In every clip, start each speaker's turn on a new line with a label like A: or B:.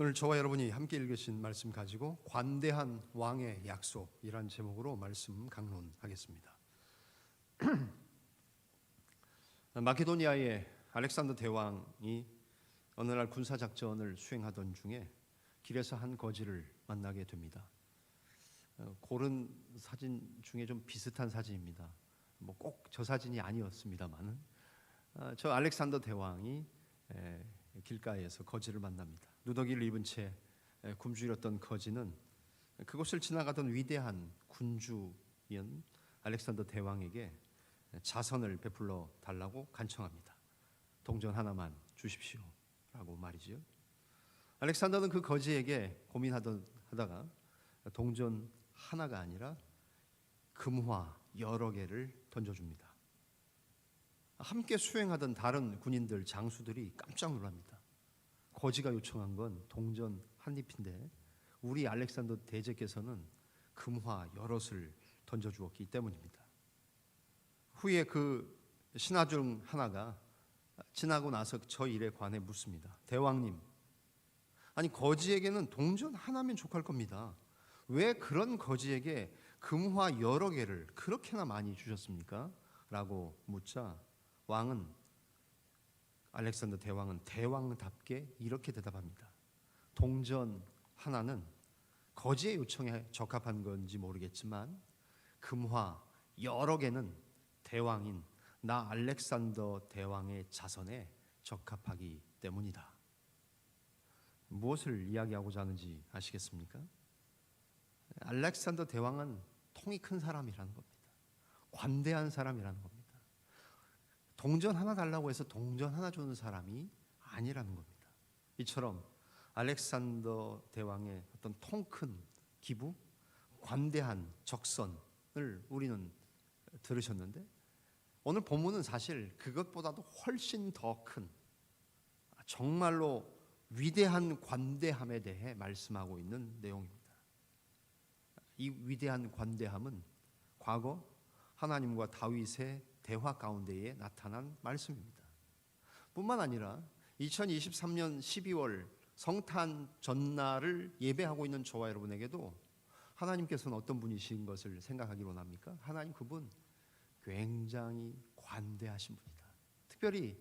A: 오늘 저와 여러분이 함께 읽으신 말씀 가지고 관대한 왕의 약속이란 제목으로 말씀 강론하겠습니다. 마케도니아의 알렉산더 대왕이 어느 날 군사작전을 수행하던 중에 길에서 한 거지를 만나게 됩니다. 고른 사진 중에 좀 비슷한 사진입니다. 뭐 꼭 저 사진이 아니었습니다만은 저 알렉산더 대왕이 길가에서 거지를 만납니다. 누더기를 입은 채 굶주렸던 거지는 그곳을 지나가던 위대한 군주인 알렉산더 대왕에게 자선을 베풀어 달라고 간청합니다. 동전 하나만 주십시오 라고 말이지요. 알렉산더는 그 거지에게 고민하다가 동전 하나가 아니라 금화 여러 개를 던져줍니다. 함께 수행하던 다른 군인들, 장수들이 깜짝 놀랍니다. 거지가 요청한 건 동전 한 잎인데 우리 알렉산더 대제께서는 금화 여럿을 던져주었기 때문입니다. 후에 그 신하 중 하나가 지나고 나서 저 일에 관해 묻습니다. 대왕님, 아니 거지에게는 동전 하나면 족할 겁니다. 왜 그런 거지에게 금화 여러 개를 그렇게나 많이 주셨습니까? 라고 묻자 알렉산더 대왕은 대왕답게 이렇게 대답합니다. 동전 하나는 거지의 요청에 적합한 건지 모르겠지만 금화 여러 개는 대왕인 나 알렉산더 대왕의 자선에 적합하기 때문이다. 무엇을 이야기하고자 하는지 아시겠습니까? 알렉산더 대왕은 통이 큰 사람이라는 겁니다. 관대한 사람이라는 겁니다. 동전 하나 달라고 해서 동전 하나 주는 사람이 아니라는 겁니다. 이처럼 알렉산더 대왕의 어떤 통 큰 기부, 관대한 적선을 우리는 들으셨는데 오늘 본문은 사실 그것보다도 훨씬 더 큰 정말로 위대한 관대함에 대해 말씀하고 있는 내용입니다. 이 위대한 관대함은 과거 하나님과 다윗의 대화 가운데에 나타난 말씀입니다. 뿐만 아니라 2023년 12월 성탄 전날을 예배하고 있는 저와 여러분에게도 하나님께서는 어떤 분이신 것을 생각하기 원합니까? 하나님 그분 굉장히 관대하신 분이다. 특별히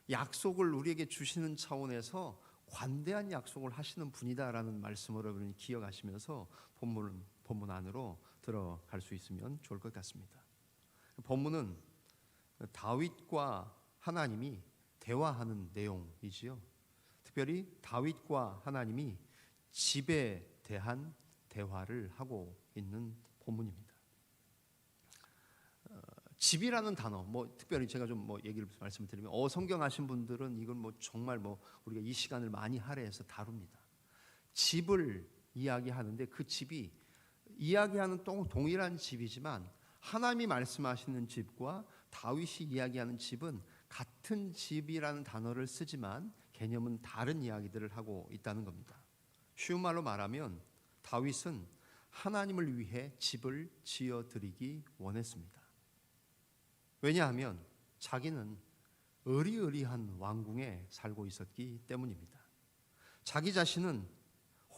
A: 약속을 우리에게 주시는 차원에서 관대한 약속을 하시는 분이다라는 말씀을 여러분이 기억하시면서 본문 안으로 들어갈 수 있으면 좋을 것 같습니다. 본문은 다윗과 하나님이 대화하는 내용이지요. 특별히 다윗과 하나님이 집에 대한 대화를 하고 있는 본문입니다. 집이라는 단어, 특별히 제가 좀 얘기를 말씀드리면 성경하신 분들은 이건 정말 우리가 이 시간을 많이 할애해서 다룹니다. 집을 이야기하는데 그 집이 이야기하는 동일한 집이지만 하나님이 말씀하시는 집과 다윗이 이야기하는 집은 같은 집이라는 단어를 쓰지만 개념은 다른 이야기들을 하고 있다는 겁니다. 쉬운 말로 말하면 다윗은 하나님을 위해 집을 지어드리기 원했습니다. 왜냐하면 자기는 의리의리한 왕궁에 살고 있었기 때문입니다. 자기 자신은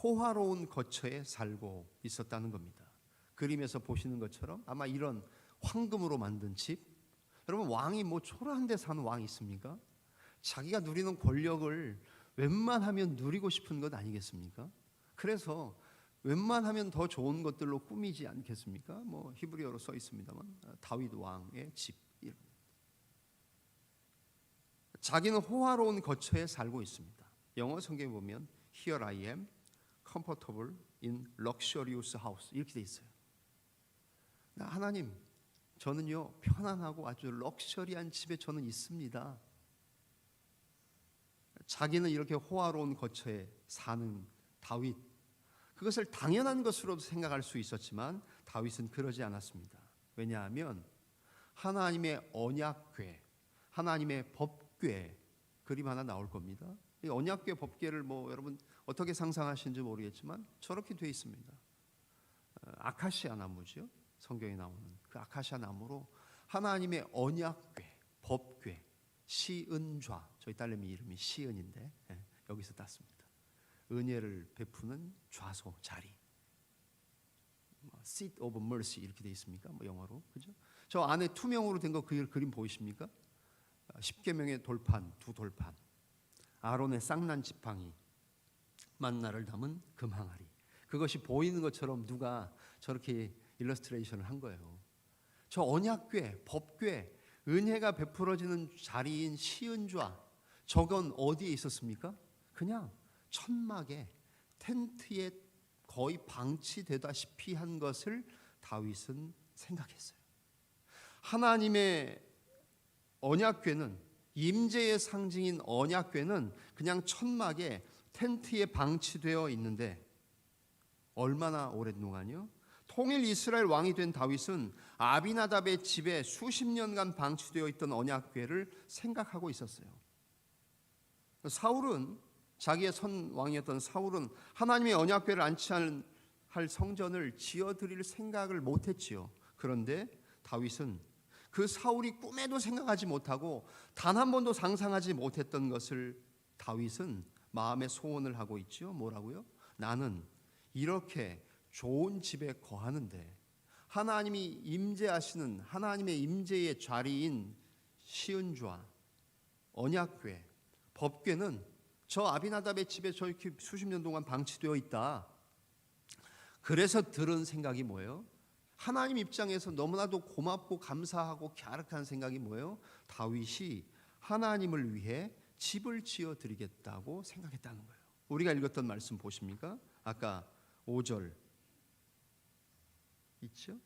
A: 호화로운 거처에 살고 있었다는 겁니다. 그림에서 보시는 것처럼 아마 이런 황금으로 만든 집, 여러분 왕이 초라한 데 사는 왕이 있습니까? 자기가 누리는 권력을 웬만하면 누리고 싶은 것 아니겠습니까? 그래서 웬만하면 더 좋은 것들로 꾸미지 않겠습니까? 히브리어로 써 있습니다만 다윗 왕의 집. 자기는 호화로운 거처에 살고 있습니다. 영어 성경에 보면 Here I am, comfortable in luxurious house 이렇게 돼 있어요. 하나님, 저는요 편안하고 아주 럭셔리한 집에 저는 있습니다. 자기는 이렇게 호화로운 거처에 사는 다윗, 그것을 당연한 것으로 생각할 수 있었지만 다윗은 그러지 않았습니다. 왜냐하면 하나님의 언약궤, 하나님의 법궤, 그림 하나 나올 겁니다. 이 언약궤 법궤를 여러분 어떻게 상상하시는지 모르겠지만 저렇게 돼 있습니다. 아카시아 나무죠. 성경에 나오는 그 아카시아 나무로 하나님의 언약궤, 법궤, 시은좌, 저희 딸내미 이름이 시은인데 여기서 땄습니다. 은혜를 베푸는 좌소 자리. Seat of mercy 이렇게 돼 있습니까? 뭐 영어로. 그죠? 저 안에 투명으로 된 거 그 그림 보이십니까? 십계명의 돌판, 두 돌판. 아론의 쌍난 지팡이. 만나를 담은 금항아리. 그것이 보이는 것처럼 누가 저렇게 일러스트레이션을 한 거예요. 저 언약궤, 법궤, 은혜가 베풀어지는 자리인 시은좌, 저건 어디에 있었습니까? 그냥 천막에 텐트에 거의 방치되다시피 한 것을 다윗은 생각했어요. 하나님의 언약궤는, 임재의 상징인 언약궤는 그냥 천막에 텐트에 방치되어 있는데 얼마나 오랜 동안요? 통일 이스라엘 왕이 된 다윗은 아비나답의 집에 수십 년간 방치되어 있던 언약궤를 생각하고 있었어요. 사울은, 자기의 선 왕이었던 사울은 하나님의 언약궤를 안치할 성전을 지어드릴 생각을 못했지요. 그런데 다윗은 그 사울이 꿈에도 생각하지 못하고 단 한 번도 상상하지 못했던 것을 다윗은 마음에 소원을 하고 있지요. 뭐라고요? 나는 이렇게 좋은 집에 거하는데 하나님이 임재하시는, 하나님의 임재의 자리인 시은좌, 언약궤, 법궤는 저 아비나답의 집에 저렇게 수십 년 동안 방치되어 있다. 그래서 들은 생각이 뭐예요? 하나님 입장에서 너무나도 고맙고 감사하고 갸륵한 생각이 뭐예요? 다윗이 하나님을 위해 집을 지어 드리겠다고 생각했다는 거예요. 우리가 읽었던 말씀 보십니까? 아까 5절 있죠?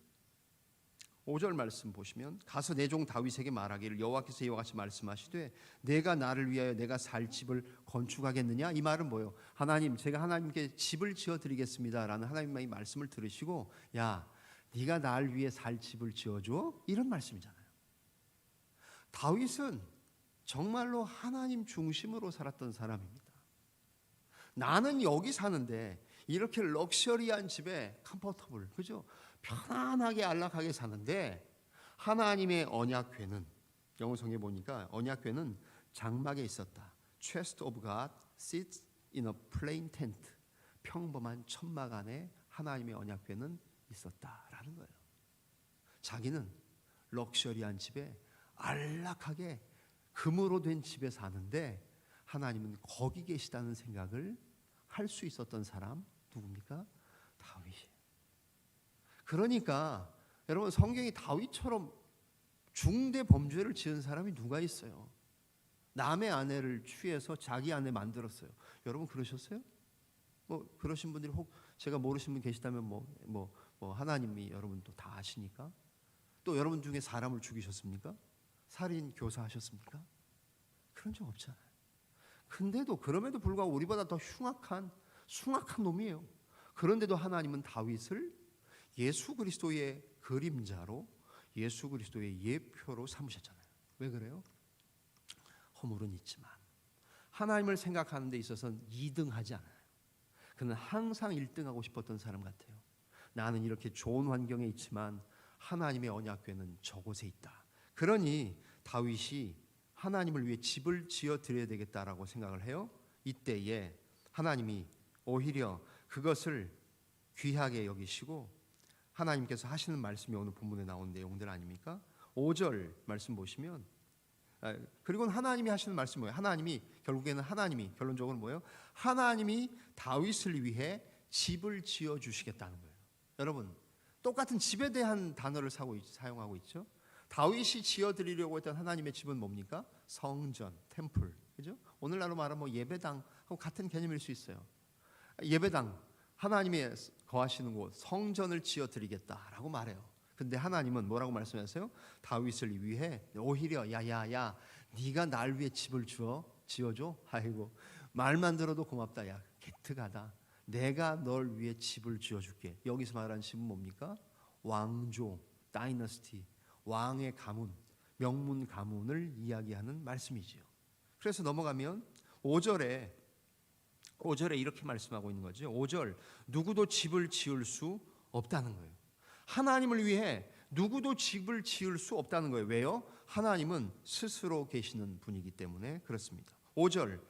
A: 5절 말씀 보시면 가서 내 종 다윗에게 말하기를 여호와께서 이와 같이 말씀하시되 내가 나를 위하여 내가 살 집을 건축하겠느냐? 이 말은 뭐예요? 하나님, 제가 하나님께 집을 지어 드리겠습니다라는 하나님의 말씀을 들으시고 야, 네가 날 위해 살 집을 지어줘? 이런 말씀이잖아요. 다윗은 정말로 하나님 중심으로 살았던 사람입니다. 나는 여기 사는데 이렇게 럭셔리한 집에 컴포터블, 그죠? 편안하게 안락하게 사는데 하나님의 언약궤는, 영어 성경에 보니까 언약궤는 장막에 있었다. Chest of God sits in a plain tent. 평범한 천막 안에 하나님의 언약궤는 있었다라는 거예요. 자기는 럭셔리한 집에 안락하게 금으로 된 집에 사는데 하나님은 거기 계시다는 생각을 할 수 있었던 사람 누굽니까? 다윗이. 그러니까 여러분, 성경이 다윗처럼 중대 범죄를 지은 사람이 누가 있어요? 남의 아내를 취해서 자기 아내 만들었어요. 여러분 그러셨어요? 뭐 그러신 분들이 혹 제가 모르시는 분 계시다면 뭐 하나님이 여러분도 다 아시니까. 또 여러분 중에 사람을 죽이셨습니까? 살인 교사하셨습니까? 그런 적 없잖아요. 근데도 그럼에도 불구하고 우리보다 더 흉악한 놈이에요. 그런데도 하나님은 다윗을 예수 그리스도의 그림자로, 예수 그리스도의 예표로 삼으셨잖아요. 왜 그래요? 허물은 있지만 하나님을 생각하는 데 있어서는 2등하지 않아요. 그는 항상 1등하고 싶었던 사람 같아요. 나는 이렇게 좋은 환경에 있지만 하나님의 언약궤는 저곳에 있다. 그러니 다윗이 하나님을 위해 집을 지어 드려야 되겠다라고 생각을 해요. 이때에 하나님이 오히려 그것을 귀하게 여기시고 하나님께서 하시는 말씀이 오늘 본문에 나온 내용들 아닙니까? 5절 말씀 보시면, 그리고는 하나님이 하시는 말씀이 뭐예요? 하나님이 결국에는 하나님이 결론적으로 뭐예요? 하나님이 다윗을 위해 집을 지어 주시겠다는 거예요. 여러분, 똑같은 집에 대한 단어를 사용하고 있죠. 다윗이 지어드리려고 했던 하나님의 집은 뭡니까? 성전, 템플, 그죠? 오늘날로 말하면 뭐 예배당하고 같은 개념일 수 있어요. 예배당, 하나님의 거하시는 곳, 성전을 지어드리겠다라고 말해요. 근데 하나님은 뭐라고 말씀하세요? 다윗을 위해 오히려 야야야, 네가 날 위해 집을 지어줘? 아이고, 말만 들어도 고맙다. 야, 기특하다. 내가 널 위해 집을 지어줄게. 여기서 말하는 집은 뭡니까? 왕조, 다이너스티, 왕의 가문, 명문 가문을 이야기하는 말씀이지요. 그래서 넘어가면 5절에 이렇게 말씀하고 있는 거죠. 5절, 누구도 집을 지을 수 없다는 거예요. 하나님을 위해 누구도 집을 지을 수 없다는 거예요. 왜요? 하나님은 스스로 계시는 분이기 때문에 그렇습니다. 5절,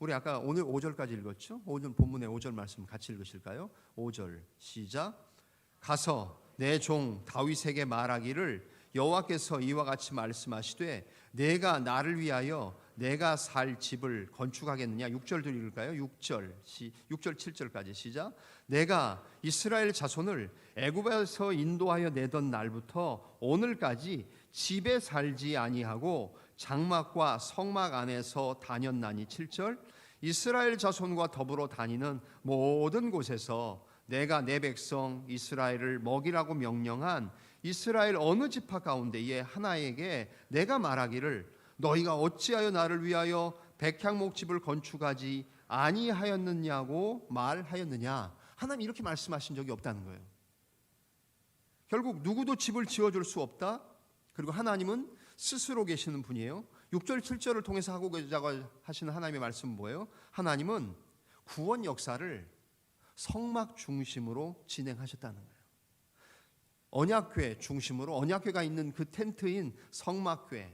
A: 우리 아까 오늘 5절까지 읽었죠? 오늘 본문의 5절 말씀 같이 읽으실까요? 5절 시작. 가서 내 종 다윗에게 말하기를 여호와께서 이와 같이 말씀하시되 내가 나를 위하여 내가 살 집을 건축하겠느냐. 6절도 읽을까요? 6절 7절까지 시작. 내가 이스라엘 자손을 애굽에서 인도하여 내던 날부터 오늘까지 집에 살지 아니하고 장막과 성막 안에서 다녔나니. 7절. 이스라엘 자손과 더불어 다니는 모든 곳에서 내가 내 백성 이스라엘을 먹이라고 명령한 이스라엘 어느 지파 가운데에 하나에게 내가 말하기를 너희가 어찌하여 나를 위하여 백향목집을 건축하지 아니하였느냐고 말하였느냐. 하나님 이렇게 말씀하신 적이 없다는 거예요. 결국 누구도 집을 지어줄 수 없다. 그리고 하나님은 스스로 계시는 분이에요. 6절 7절을 통해서 하고 계시다고 하시는 하나님의 말씀은 뭐예요? 하나님은 구원 역사를 성막 중심으로 진행하셨다는 거예요. 언약궤 중심으로, 언약궤가 있는 그 텐트인 성막궤,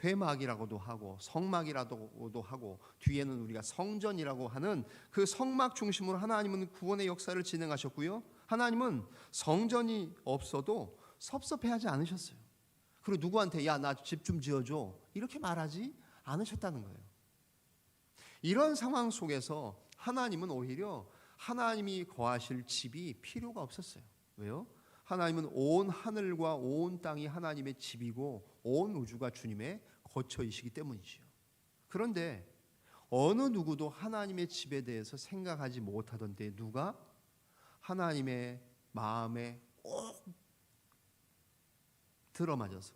A: 회막이라고도 하고 성막이라고도 하고 뒤에는 우리가 성전이라고 하는 그 성막 중심으로 하나님은 구원의 역사를 진행하셨고요. 하나님은 성전이 없어도 섭섭해하지 않으셨어요. 그리고 누구한테 야 나 집 좀 지어줘 이렇게 말하지 않으셨다는 거예요. 이런 상황 속에서 하나님은 오히려 하나님이 거하실 집이 필요가 없었어요. 왜요? 하나님은 온 하늘과 온 땅이 하나님의 집이고 온 우주가 주님의 거처이시기 때문이지요. 그런데 어느 누구도 하나님의 집에 대해서 생각하지 못하던 때 누가 하나님의 마음에 꼭 들어맞아서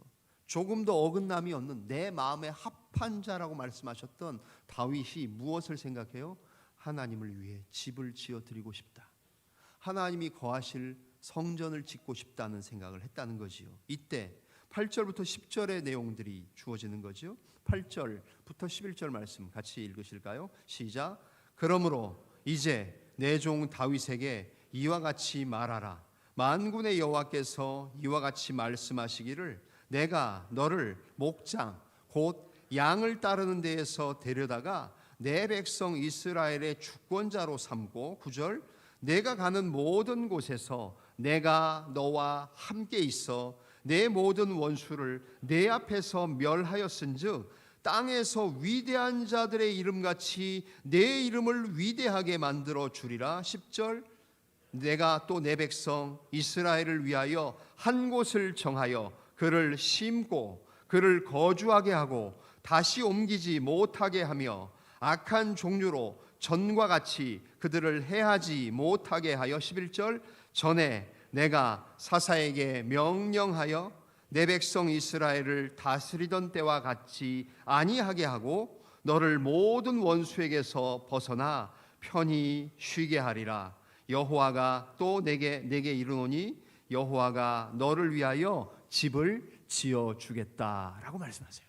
A: 조금도 어긋남이 없는 내 마음에 합한 자라고 말씀하셨던 다윗이 무엇을 생각해요? 하나님을 위해 집을 지어 드리고 싶다. 하나님이 거하실 성전을 짓고 싶다는 생각을 했다는 거지요. 이때 8절부터 10절의 내용들이 주어지는 거죠. 8절부터 11절 말씀 같이 읽으실까요? 시작. 그러므로 이제 내 종 다윗에게 이와 같이 말하라. 만군의 여호와께서 이와 같이 말씀하시기를 내가 너를 목장 곧 양을 따르는 데에서 데려다가 내 백성 이스라엘의 주권자로 삼고 9절 내가 가는 모든 곳에서 내가 너와 함께 있어 내 모든 원수를 내 앞에서 멸하였은즉 땅에서 위대한 자들의 이름같이 내 이름을 위대하게 만들어 주리라. 10절 내가 또 내 백성 이스라엘을 위하여 한 곳을 정하여 그를 심고 그를 거주하게 하고 다시 옮기지 못하게 하며 악한 종류로 전과 같이 그들을 해하지 못하게 하여 11절 전에 내가 사사에게 명령하여 내 백성 이스라엘을 다스리던 때와 같이 아니하게 하고 너를 모든 원수에게서 벗어나 편히 쉬게 하리라. 여호와가 또 내게 이르노니 여호와가 너를 위하여 집을 지어 주겠다라고 말씀하세요.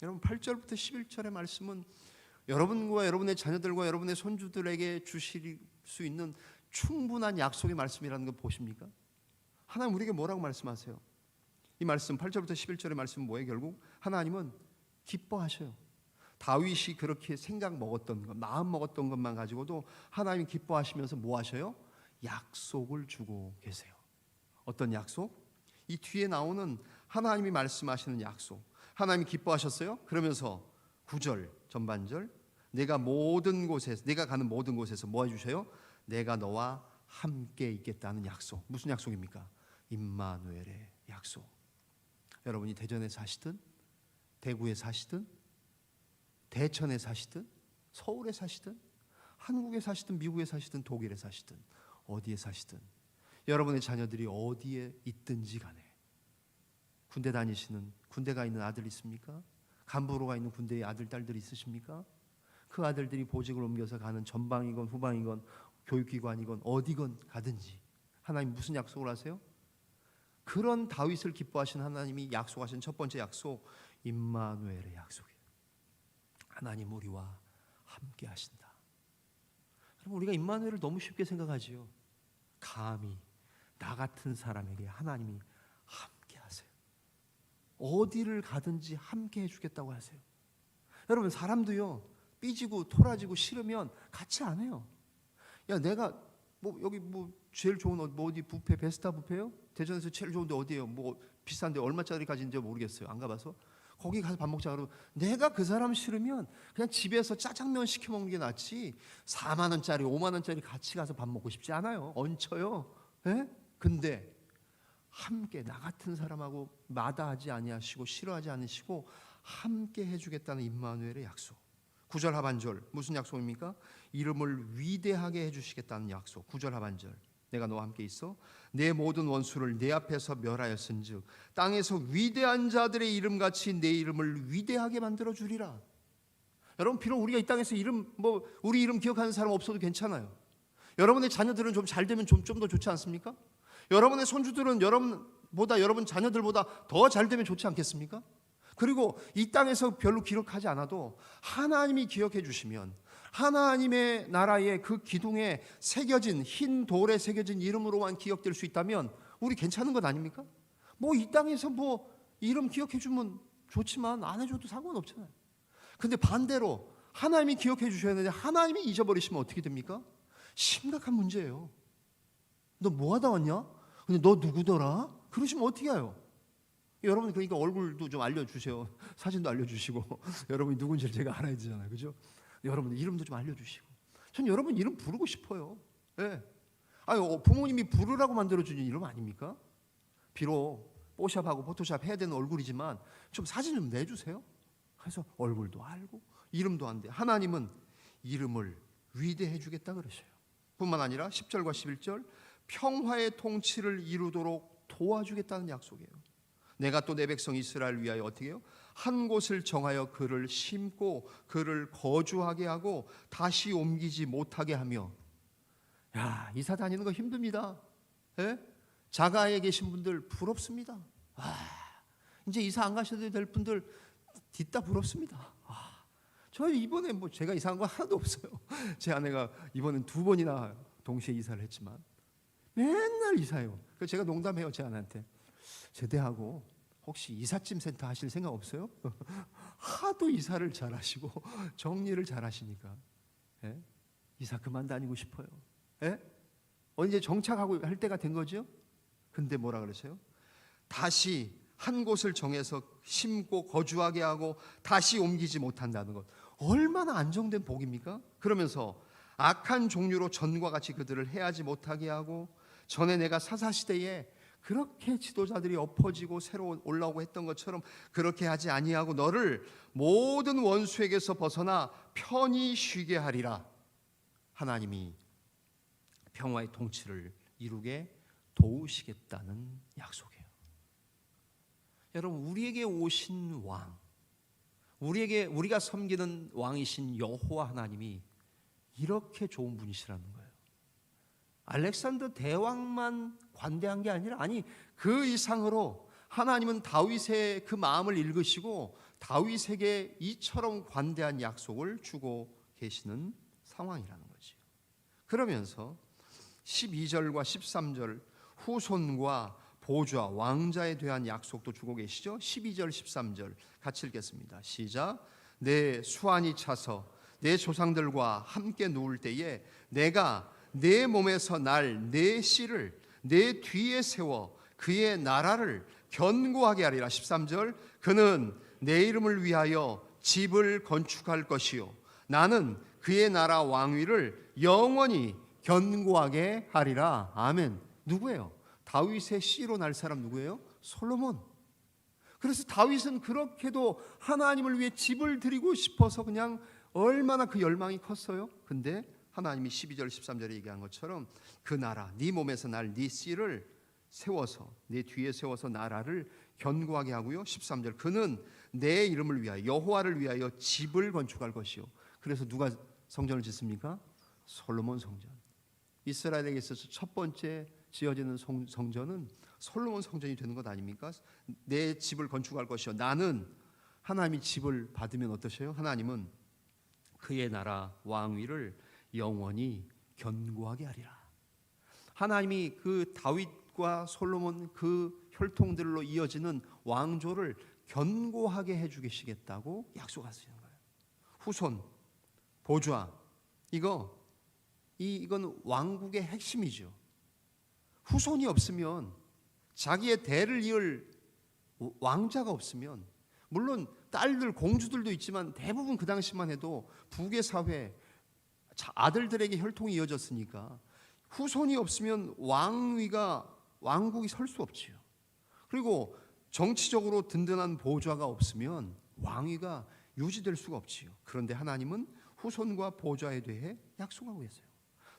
A: 여러분 8절부터 11절의 말씀은 여러분과 여러분의 자녀들과 여러분의 손주들에게 주실 수 있는 충분한 약속의 말씀이라는 거 보십니까? 하나님 우리에게 뭐라고 말씀하세요? 이 말씀 8절부터 11절의 말씀은 뭐예요? 결국 하나님은 기뻐하셔요. 다윗이 그렇게 생각 먹었던 것, 마음 먹었던 것만 가지고도 하나님이 기뻐하시면서 뭐 하셔요? 약속을 주고 계세요. 어떤 약속? 이 뒤에 나오는 하나님이 말씀하시는 약속. 하나님이 기뻐하셨어요? 그러면서 9절 전반절 내가 가는 모든 곳에서 뭐 해주셔요? 내가 너와 함께 있겠다는 약속. 무슨 약속입니까? 임마누엘의 약속. 여러분이 대전에 사시든 대구에 사시든 대천에 사시든 서울에 사시든 한국에 사시든 미국에 사시든 독일에 사시든 어디에 사시든 여러분의 자녀들이 어디에 있든지 간에 군대가 있는 아들 있습니까? 간부로가 있는 군대의 아들 딸들이 있으십니까? 그 아들들이 보직을 옮겨서 가는 전방이건 후방이건 교육기관이건 어디건 가든지 하나님 무슨 약속을 하세요? 그런 다윗을 기뻐하신 하나님이 약속하신 첫 번째 약속 임마누엘의 약속이에요. 하나님 우리와 함께 하신다. 여러분 우리가 임마누엘을 너무 쉽게 생각하지요. 감히 나 같은 사람에게 하나님이 함께 하세요. 어디를 가든지 함께 해주겠다고 하세요. 여러분 사람도요 삐지고 토라지고 싫으면 같이 안 해요. 야, 내가 뭐 여기 뭐 제일 좋은 뭐 어디 뷔페 베스타 뷔페요? 대전에서 제일 좋은데 어디예요? 뭐 비싼데 얼마짜리까지인지 모르겠어요. 안 가봐서. 거기 가서 밥 먹자 그러고 내가 그 사람 싫으면 그냥 집에서 짜장면 시켜 먹는 게 낫지 4만 원짜리 5만 원짜리 같이 가서 밥 먹고 싶지 않아요. 얹혀요. 예? 근데 함께 나 같은 사람하고 마다하지 아니하시고 싫어하지 않으시고 함께 해주겠다는 임마누엘의 약속. 9절 하반절 무슨 약속입니까? 이름을 위대하게 해주시겠다는 약속. 9절 하반절 내가 너와 함께 있어 내 모든 원수를 내 앞에서 멸하였은즉 땅에서 위대한 자들의 이름같이 내 이름을 위대하게 만들어 주리라. 여러분 비록 우리가 이 땅에서 이름 뭐 우리 이름 기억하는 사람 없어도 괜찮아요. 여러분의 자녀들은 좀 잘 되면 좀 더 좋지 않습니까? 여러분의 손주들은 여러분 자녀들보다 더 잘 되면 좋지 않겠습니까? 그리고 이 땅에서 별로 기록하지 않아도 하나님이 기억해 주시면 하나님의 나라의 그 기둥에 새겨진 흰 돌에 새겨진 이름으로만 기억될 수 있다면 우리 괜찮은 것 아닙니까? 뭐 이 땅에서 뭐 이름 기억해 주면 좋지만 안 해줘도 상관없잖아요. 근데 반대로 하나님이 기억해 주셔야 되는데 하나님이 잊어버리시면 어떻게 됩니까? 심각한 문제예요. 너 뭐 하다 왔냐? 근데 너 누구더라? 그러시면 어떻게 해요? 여러분 그러니까 얼굴도 좀 알려주세요. 사진도 알려주시고 여러분이 누군지를 제가 알아야 되잖아요. 그죠? 여러분 이름도 좀 알려주시고 전 여러분 이름 부르고 싶어요. 예. 부모님이 부르라고 만들어주는 이름 아닙니까? 비록 뽀샵하고 포토샵 해야 되는 얼굴이지만 좀 사진 좀 내주세요. 그래서 얼굴도 알고 이름도 안 돼. 하나님은 이름을 위대해 주겠다 그러셔요. 뿐만 아니라 10절과 11절 평화의 통치를 이루도록 도와주겠다는 약속이에요. 내가 또 내 백성 이스라엘 위하여 어떻게 해요? 한 곳을 정하여 그를 심고 그를 거주하게 하고 다시 옮기지 못하게 하며. 야, 이사 다니는 거 힘듭니다. 예? 자가에 계신 분들 부럽습니다. 이제 이사 안 가셔도 될 분들 뒷다 부럽습니다. 저 이번에 뭐 제가 이사한 거 하나도 없어요. 제 아내가 이번엔 2번이나 동시에 이사를 했지만 맨날 이사해요. 그래서 제가 농담해요. 제 아내한테. 제대하고 혹시 이삿짐 센터 하실 생각 없어요? 하도 이사를 잘하시고 정리를 잘하시니까 예? 이사 그만 다니고 싶어요. 예? 이제 정착하고 할 때가 된 거죠. 근데 뭐라 그러세요? 다시 한 곳을 정해서 심고 거주하게 하고 다시 옮기지 못한다는 것 얼마나 안정된 복입니까? 그러면서 악한 종류로 전과 같이 그들을 해하지 못하게 하고 전에 내가 사사시대에 그렇게 지도자들이 엎어지고 새로 올라오고 했던 것처럼 그렇게 하지 아니하고 너를 모든 원수에게서 벗어나 편히 쉬게 하리라. 하나님이 평화의 통치를 이루게 도우시겠다는 약속이에요. 여러분 우리에게 오신 왕, 우리가 섬기는 왕이신 여호와 하나님이 이렇게 좋은 분이시라는 거예요. 알렉산더 대왕만 관대한 게 아니라 그 이상으로 하나님은 다윗의 그 마음을 읽으시고 다윗에게 이처럼 관대한 약속을 주고 계시는 상황이라는 거죠. 그러면서 12절과 13절 후손과 보좌 왕자에 대한 약속도 주고 계시죠. 12절 13절 같이 읽겠습니다. 시작. 내 수완이 차서 내 조상들과 함께 누울 때에 내가 내 몸에서 날 내 씨를 내 뒤에 세워 그의 나라를 견고하게 하리라. 13절 그는 내 이름을 위하여 집을 건축할 것이요 나는 그의 나라 왕위를 영원히 견고하게 하리라. 아멘. 누구예요? 다윗의 씨로 날 사람 누구예요? 솔로몬. 그래서 다윗은 그렇게도 하나님을 위해 집을 드리고 싶어서 그냥 얼마나 그 열망이 컸어요. 근데 하나님이 12절 13절에 얘기한 것처럼 그 나라 네 몸에서 날 네 씨를 세워서 내 뒤에 세워서 나라를 견고하게 하고요. 13절 그는 내 이름을 위하여 여호와를 위하여 집을 건축할 것이요. 그래서 누가 성전을 짓습니까? 솔로몬 성전. 이스라엘에게 있어서 첫 번째 지어지는 성전은 솔로몬 성전이 되는 것 아닙니까? 내 집을 건축할 것이요 나는 하나님이 집을 받으면 어떠세요? 하나님은 그의 나라 왕위를 영원히 견고하게 하리라. 하나님이 그 다윗과 솔로몬 그 혈통들로 이어지는 왕조를 견고하게 해주시겠다고 약속하시는 거예요. 후손 보좌, 이건 왕국의 핵심이죠. 후손이 없으면, 자기의 대를 이을 왕자가 없으면, 물론 딸들, 공주들도 있지만 대부분 그 당시만 해도 북의 사회, 아들들에게 혈통이 이어졌으니까 후손이 없으면 왕국이 설 수 없지요. 그리고 정치적으로 든든한 보좌가 없으면 왕위가 유지될 수가 없지요. 그런데 하나님은 후손과 보좌에 대해 약속하고 계세요.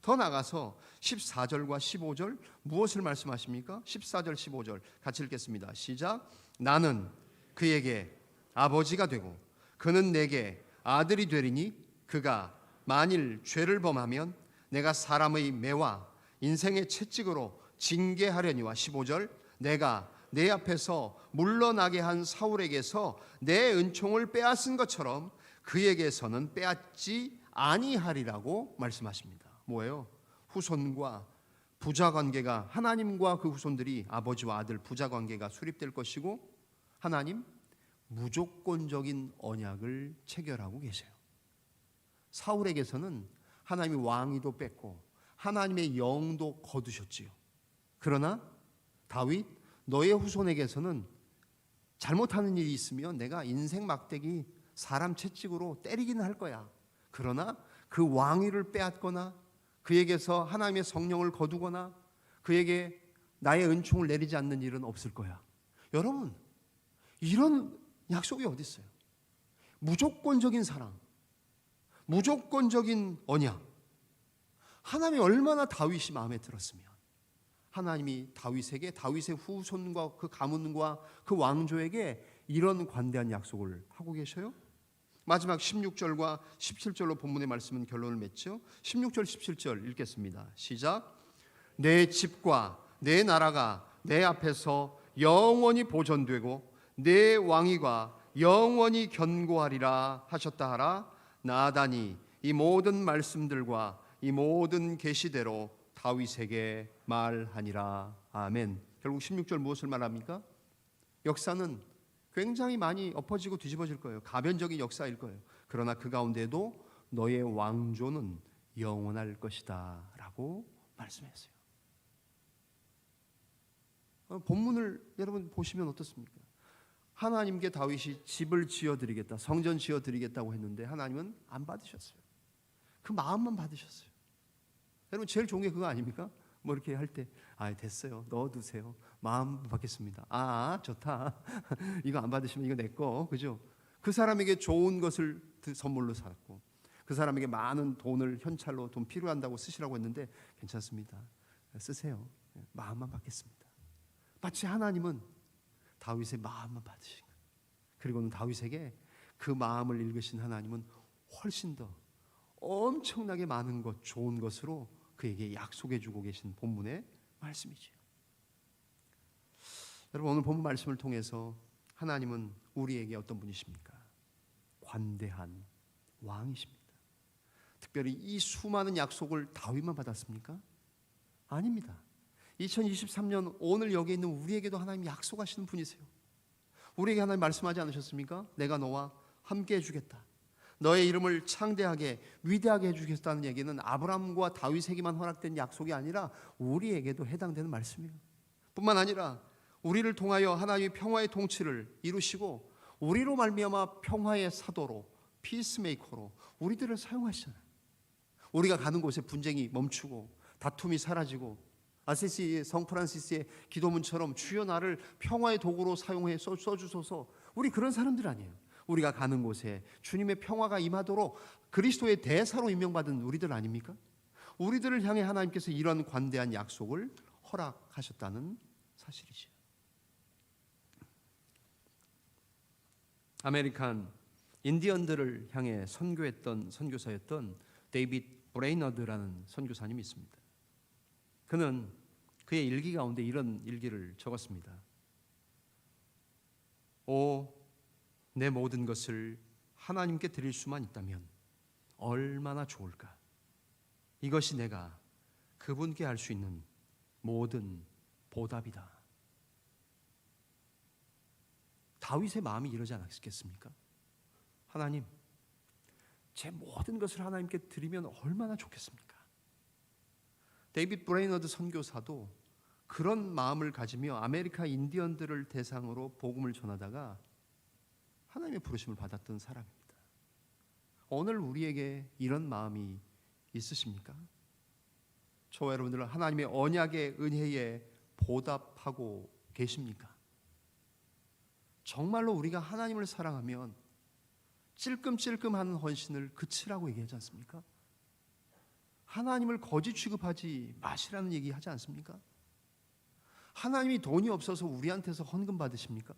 A: 더 나가서 14절과 15절 무엇을 말씀하십니까? 14절 15절 같이 읽겠습니다. 시작. 나는 그에게 아버지가 되고 그는 내게 아들이 되리니 그가 만일 죄를 범하면 내가 사람의 매와 인생의 채찍으로 징계하려니와 15절 내가 내 앞에서 물러나게 한 사울에게서 내 은총을 빼앗은 것처럼 그에게서는 빼앗지 아니하리라고 말씀하십니다. 뭐예요? 후손과 부자 관계가, 하나님과 그 후손들이 아버지와 아들 부자 관계가 수립될 것이고, 하나님 무조건적인 언약을 체결하고 계세요. 사울에게서는 하나님이 왕위도 뺐고 하나님의 영도 거두셨지요. 그러나 다윗, 너의 후손에게서는 잘못하는 일이 있으면 내가 인생 막대기 사람 채찍으로 때리기는 할 거야. 그러나 그 왕위를 빼앗거나 그에게서 하나님의 성령을 거두거나 그에게 나의 은총을 내리지 않는 일은 없을 거야. 여러분, 이런 약속이 어디 있어요? 무조건적인 사랑, 무조건적인 언약. 하나님이 얼마나 다윗이 마음에 들었으면 하나님이 다윗에게, 다윗의 후손과 그 가문과 그 왕조에게 이런 관대한 약속을 하고 계셔요. 마지막 16절과 17절로 본문의 말씀은 결론을 맺죠. 16절 17절 읽겠습니다. 시작. 내 집과 내 나라가 내 앞에서 영원히 보존되고 내 왕위가 영원히 견고하리라 하셨다 하라. 나단이 이 모든 말씀들과 이 모든 계시대로 다윗에게 말하니라. 아멘. 결국 16절 무엇을 말합니까? 역사는 굉장히 많이 엎어지고 뒤집어질 거예요. 가변적인 역사일 거예요. 그러나 그 가운데도 너의 왕조는 영원할 것이다 라고 말씀했어요. 본문을 여러분 보시면 어떻습니까? 하나님께 다윗이 집을 지어드리겠다, 성전 지어드리겠다고 했는데 하나님은 안 받으셨어요. 그 마음만 받으셨어요. 여러분 제일 좋은 게 그거 아닙니까? 뭐 이렇게 할 때 됐어요, 넣어두세요, 마음 받겠습니다. 좋다. 이거 안 받으시면 이거 내 거, 그죠? 그 사람에게 좋은 것을 선물로 사고 그 사람에게 많은 돈을 현찰로 돈 필요한다고 쓰시라고 했는데 괜찮습니다, 쓰세요, 마음만 받겠습니다. 마치 하나님은 다윗의 마음만 받으신 거예요. 그리고는 다윗에게 그 마음을 읽으신 하나님은 훨씬 더 엄청나게 많은 것, 좋은 것으로 그에게 약속해 주고 계신 본문의 말씀이죠. 여러분, 오늘 본문 말씀을 통해서 하나님은 우리에게 어떤 분이십니까? 관대한 왕이십니다. 특별히 이 수많은 약속을 다윗만 받았습니까? 아닙니다. 2023년 오늘 여기 있는 우리에게도 하나님 약속하시는 분이세요. 우리에게 하나님 말씀하지 않으셨습니까? 내가 너와 함께 해주겠다, 너의 이름을 창대하게 위대하게 해주겠다는 얘기는 아브라함과 다윗에게만 허락된 약속이 아니라 우리에게도 해당되는 말씀이에요. 뿐만 아니라 우리를 통하여 하나님의 평화의 통치를 이루시고 우리로 말미암아 평화의 사도로, 피스메이커로 우리들을 사용하시잖아요. 우리가 가는 곳에 분쟁이 멈추고 다툼이 사라지고 아시시 성 프란시스의 기도문처럼 주여 나를 평화의 도구로 사용해 써주소서. 우리 그런 사람들 아니에요. 우리가 가는 곳에 주님의 평화가 임하도록 그리스도의 대사로 임명받은 우리들 아닙니까? 우리들을 향해 하나님께서 이런 관대한 약속을 허락하셨다는 사실이죠. 아메리칸 인디언들을 향해 선교했던 선교사였던 데이빗 브레이너드라는 선교사님이 있습니다. 그는 그의 일기 가운데 이런 일기를 적었습니다. 내 모든 것을 하나님께 드릴 수만 있다면 얼마나 좋을까. 이것이 내가 그분께 할 수 있는 모든 보답이다. 다윗의 마음이 이러지 않았겠습니까? 하나님, 제 모든 것을 하나님께 드리면 얼마나 좋겠습니까? 데이빗 브레이너드 선교사도 그런 마음을 가지며 아메리카 인디언들을 대상으로 복음을 전하다가 하나님의 부르심을 받았던 사람입니다. 오늘 우리에게 이런 마음이 있으십니까? 저와 여러분들은 하나님의 언약의 은혜에 보답하고 계십니까? 정말로 우리가 하나님을 사랑하면 찔끔찔끔하는 헌신을 그치라고 얘기하지 않습니까? 하나님을 거짓 취급하지 마시라는 얘기 하지 않습니까? 하나님이 돈이 없어서 우리한테서 헌금 받으십니까?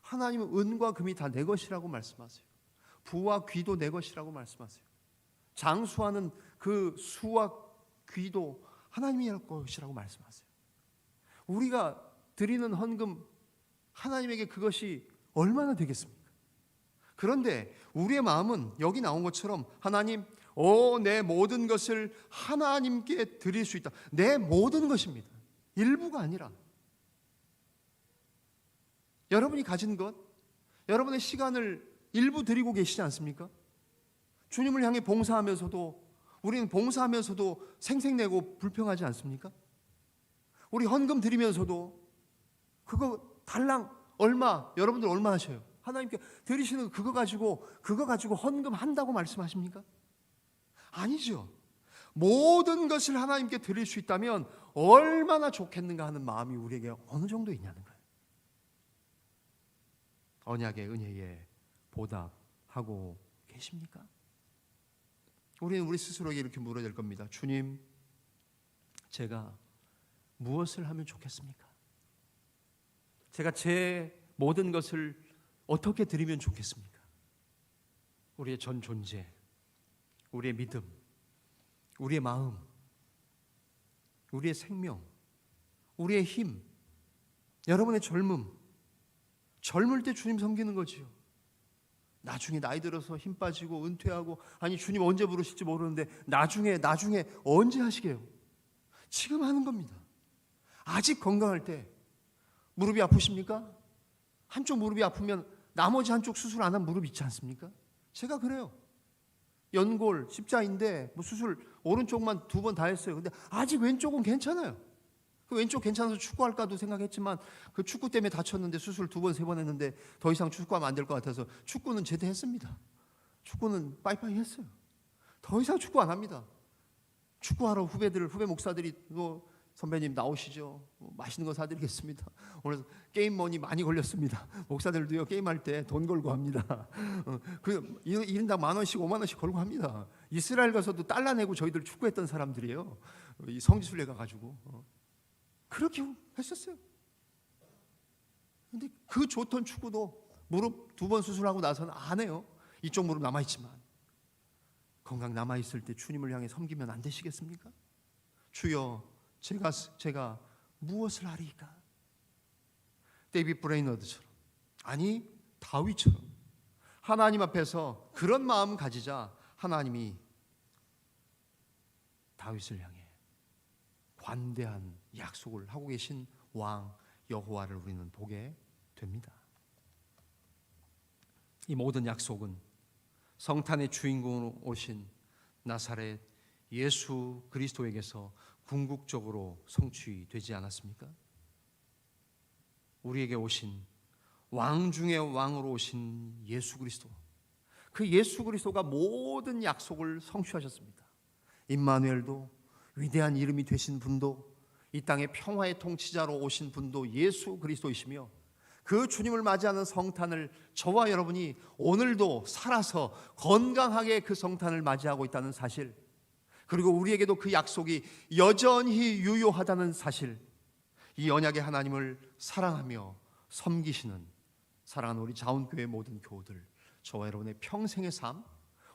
A: 하나님은 은과 금이 다 내 것이라고 말씀하세요. 부와 귀도 내 것이라고 말씀하세요. 장수하는 그 수와 귀도 하나님이 할 것이라고 말씀하세요. 우리가 드리는 헌금, 하나님에게 그것이 얼마나 되겠습니까? 그런데 우리의 마음은 여기 나온 것처럼 하나님, 내 모든 것을 하나님께 드릴 수 있다. 내 모든 것입니다. 일부가 아니라. 여러분이 가진 것, 여러분의 시간을 일부 드리고 계시지 않습니까? 주님을 향해 봉사하면서도, 우리는 봉사하면서도 생색내고 불평하지 않습니까? 우리 헌금 드리면서도 그거 달랑 얼마, 여러분들 얼마 하셔요? 하나님께 드리시는 그거 가지고 헌금 한다고 말씀하십니까? 아니죠. 모든 것을 하나님께 드릴 수 있다면 얼마나 좋겠는가 하는 마음이 우리에게 어느 정도 있냐는 거예요. 언약의 은혜에 보답하고 계십니까? 우리는 우리 스스로에게 이렇게 물어야 될 겁니다. 주님, 제가 무엇을 하면 좋겠습니까? 제가 제 모든 것을 어떻게 드리면 좋겠습니까? 우리의 전 존재, 우리의 믿음, 우리의 마음, 우리의 생명, 우리의 힘, 여러분의 젊을 때 주님 섬기는 거지요. 나중에 나이 들어서 힘 빠지고 은퇴하고, 아니 주님 언제 부르실지 모르는데 나중에 언제 하시게요? 지금 하는 겁니다. 아직 건강할 때. 무릎이 아프십니까? 한쪽 무릎이 아프면 나머지 한쪽 수술 안 한 무릎 있지 않습니까? 제가 그래요. 연골, 십자인대 수술 오른쪽만 2번 다 했어요. 근데 아직 왼쪽은 괜찮아요. 그 왼쪽 괜찮아서 축구할까도 생각했지만 그 축구 때문에 다쳤는데 수술 2번, 3번 했는데 더 이상 축구하면 안 될 것 같아서 축구는 제대했습니다. 축구는 빠이빠이 했어요. 더 이상 축구 안 합니다. 축구하러 후배 목사들이 선배님 나오시죠. 맛있는 거 사드리겠습니다. 오늘 게임 머니 많이 걸렸습니다. 목사들도요 게임할 때 돈 걸고 합니다. 그 1인당 10,000원씩 50,000원씩 걸고 합니다. 이스라엘 가서도 달러 내고 저희들 축구했던 사람들이에요. 이 성지순례 가가지고 그렇게 했었어요. 근데 그 좋던 축구도 무릎 2번 수술하고 나서는 안 해요. 이쪽 무릎 남아있지만 건강 남아있을 때 주님을 향해 섬기면 안 되시겠습니까? 주여, 제가 무엇을 하리까? 데이빗 브레이너드처럼, 아니 다윗처럼 하나님 앞에서 그런 마음 가지자 하나님이 다윗을 향해 관대한 약속을 하고 계신 왕 여호와를 우리는 보게 됩니다. 이 모든 약속은 성탄의 주인공으로 오신 나사렛 예수 그리스도에게서 궁극적으로 성취되지 않았습니까? 우리에게 오신 왕 중의 왕으로 오신 예수 그리스도, 그 예수 그리스도가 모든 약속을 성취하셨습니다. 임마누엘도, 위대한 이름이 되신 분도, 이 땅의 평화의 통치자로 오신 분도 예수 그리스도이시며, 그 주님을 맞이하는 성탄을 저와 여러분이 오늘도 살아서 건강하게 그 성탄을 맞이하고 있다는 사실, 그리고 우리에게도 그 약속이 여전히 유효하다는 사실, 이 언약의 하나님을 사랑하며 섬기시는 사랑하는 우리 자운교회 모든 교우들, 저와 여러분의 평생의 삶,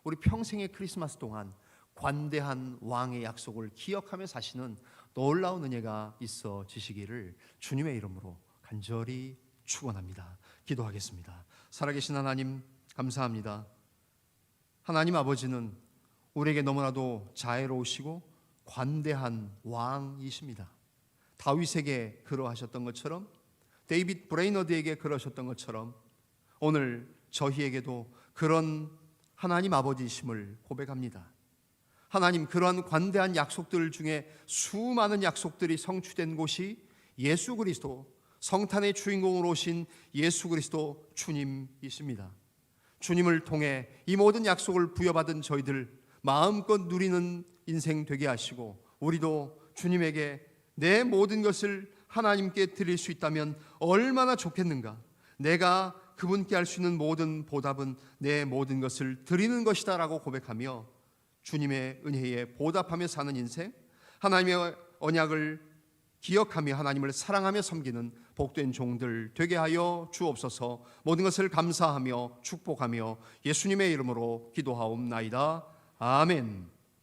A: 우리 평생의 크리스마스 동안 관대한 왕의 약속을 기억하며 사시는 놀라운 은혜가 있어지시기를 주님의 이름으로 간절히 축원합니다. 기도하겠습니다. 살아계신 하나님, 감사합니다. 하나님 아버지는 우리에게 너무나도 자애로우시고 관대한 왕이십니다. 다윗에게 그러하셨던 것처럼, 데이빗 브레이너드에게 그러셨던 것처럼, 오늘 저희에게도 그런 하나님 아버지이심을 고백합니다. 하나님, 그러한 관대한 약속들 중에 수많은 약속들이 성취된 곳이 예수 그리스도, 성탄의 주인공으로 오신 예수 그리스도 주님이십니다. 주님을 통해 이 모든 약속을 부여받은 저희들 마음껏 누리는 인생 되게 하시고, 우리도 주님에게 내 모든 것을 하나님께 드릴 수 있다면 얼마나 좋겠는가. 내가 그분께 할 수 있는 모든 보답은 내 모든 것을 드리는 것이다 라고 고백하며 주님의 은혜에 보답하며 사는 인생, 하나님의 언약을 기억하며 하나님을 사랑하며 섬기는 복된 종들 되게 하여 주옵소서. 모든 것을 감사하며 축복하며 예수님의 이름으로 기도하옵나이다. 아멘.